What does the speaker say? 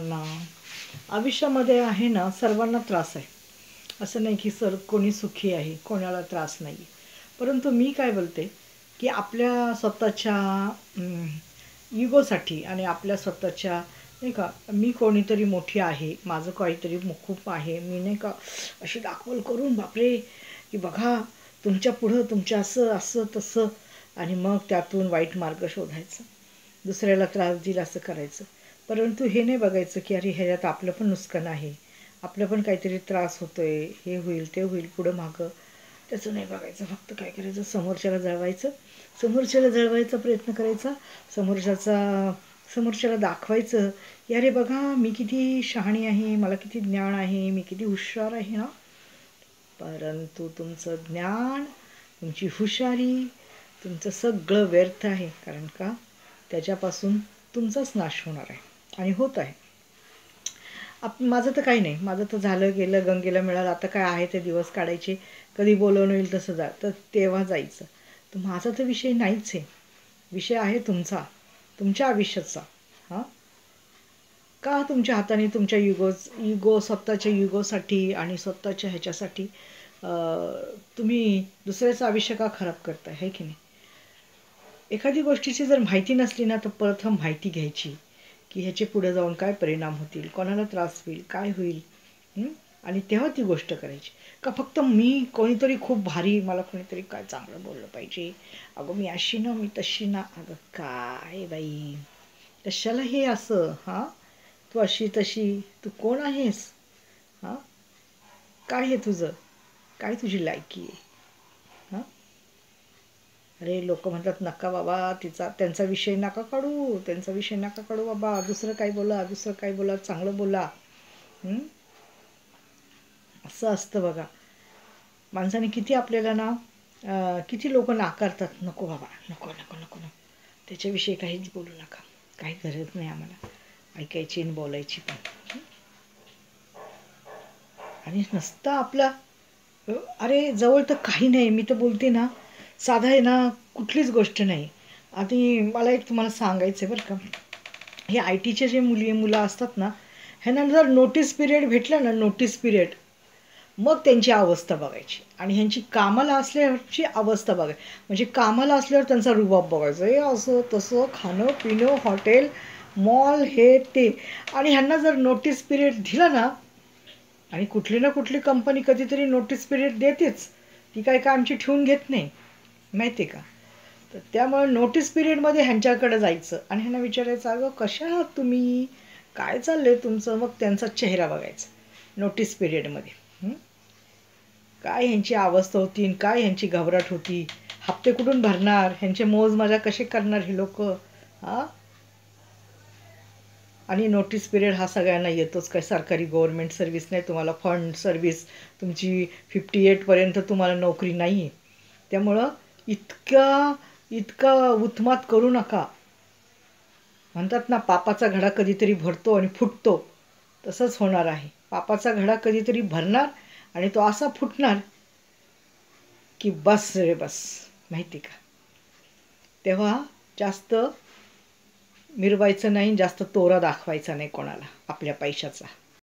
ना आयुष्यामध्ये आहे ना सर्वांना त्रास आहे. असं नाही की कोणी सुखी आहे, कोणाला त्रास नाही आहे. परंतु मी काय बोलते की आपल्या स्वतःच्या इगोसाठी आणि आपल्या स्वतःच्या नाही का, मी कोणीतरी मोठी आहे, माझं काहीतरी खूप आहे, मी नाही का अशी दाखवल करून बापरे की बघा तुमच्या पुढं तुमच्या असं असं तसं, आणि मग त्यातून वाईट मार्ग शोधायचा, दुसऱ्याला त्रास दिला असं करायचं. परंतु हे नाही बघायचं की अरे ह्याच्यात आपलं पण नुकसान आहे, आपलं पण काहीतरी त्रास होतोय, हे होईल ते होईल पुढं मागं, त्याचं नाही बघायचं. फक्त काय करायचं, समोरच्याला जळवायचं, समोरच्याला जळवायचा प्रयत्न करायचा, समोरच्याला दाखवायचं की अरे बघा मी किती शहाणी आहे, मला किती ज्ञान आहे, मी किती हुशार आहे ना. परंतु तुमचं ज्ञान, तुमची हुशारी, तुमचं सगळं व्यर्थ आहे. कारण का त्याच्यापासून तुमचाच नाश होणार आहे आणि होत आहे. माझं तर काही नाही, माझं तर झालं गेलं, गंगेला मिळालं. आता काय आहे ते दिवस काढायचे, कधी बोलवणं होईल तसं जा तर तेव्हा जायचं. तर माझा तर विषय नाहीच आहे, विषय आहे तुमचा, तुमच्या आयुष्याचा. हां, का तुमच्या हाताने तुमच्या इगो स्वतःच्या इगोसाठी आणि स्वतःच्या ह्याच्यासाठी तुम्ही दुसऱ्याचं आयुष्य का खराब करताय, है की नाही? एखादी गोष्टीची जर माहिती नसली ना तर प्रथम माहिती घ्यायची की ह्याचे पुढे जाऊन काय परिणाम होतील, कोणाला त्रास होईल, काय होईल. आणि तेव्हा ती गोष्ट करायची. का फक्त मी कोणीतरी खूप भारी, मला कोणीतरी काय चांगलं बोललं पाहिजे, अगं मी अशी ना मी तशी ना, अगं काय बाई कशाला हे असं. हां, तू अशी तशी, तू कोण आहेस? हां, काय हे तुझं, काय तुझी लायकी आहे? हां, अरे लोक म्हणतात नका बाबा, त्यांचा विषय नका काढू, त्यांचा विषय नका काढू बाबा, दुसरं काय बोला, दुसरं काय बोला, चांगलं बोला. हं? असं असतं बघा. माणसाने किती आपल्याला ना किती लोक नाकारतात, नको बाबा, नको नको नको नको, त्याच्याविषयी काहीच बोलू नका, काही गरज नाही आम्हाला ऐकायची आणि बोलायची पण. आणि नसतं आपला अरे जवळ तर काही नाही, मी तर बोलते ना, साधा आहे ना, कुठलीच गोष्ट नाही. आधी मला एक तुम्हाला सांगायचं आहे बरं का, हे आय टीचे जे मुलं असतात ना, ह्यांना जर नोटीस पिरियड भेटला ना, नोटीस पिरियड, मग त्यांची अवस्था बघायची आणि ह्यांची कामाला असल्याची अवस्था बघायची. म्हणजे कामाला असल्यावर त्यांचा रुबाब बघायचा, हे असं तसं, खाणं पिणं, हॉटेल, मॉल, हे ते. आणि ह्यांना जर नोटीस पिरियड दिला ना, आणि कुठली ना कुठली कंपनी कधीतरी नोटीस पिरियड देतेच, ती काय आमची ठेवून घेत नाही, माहिती आहे का. तर त्यामुळे नोटीस पिरियडमध्ये ह्यांच्याकडे जायचं आणि ह्यांना विचारायचं, अगं कशा आहात तुम्ही, काय चाललंय तुमचं. मग त्यांचा चेहरा बघायचा नोटीस पिरियडमध्ये. काय ह्यांची अवस्था होती, काय ह्यांची घबराट होती, हप्ते कुठून भरणार, ह्यांचे मोज मजा कसे करणार हे लोक. हां, आणि नोटीस पिरियड हा सगळ्यांना येतोच. काय सरकारी गव्हर्नमेंट सर्व्हिस नाही तुम्हाला, फंड सर्व्हिस तुमची 58पर्यंत तुम्हाला नोकरी नाही आहे. त्यामुळं इतका उत्मात करू नका. म्हणतात ना, पापाचा घडा कधीतरी भरतो आणि फुटतो, तसंच होणार आहे. पापाचा घडा कधीतरी भरणार आणि तो असा फुटणार की बस रे बस, माहिती का. तेव्हा जास्त मिरवायचं नाही, जास्त तोरा दाखवायचा नाही कोणाला आपल्या पैशाचा.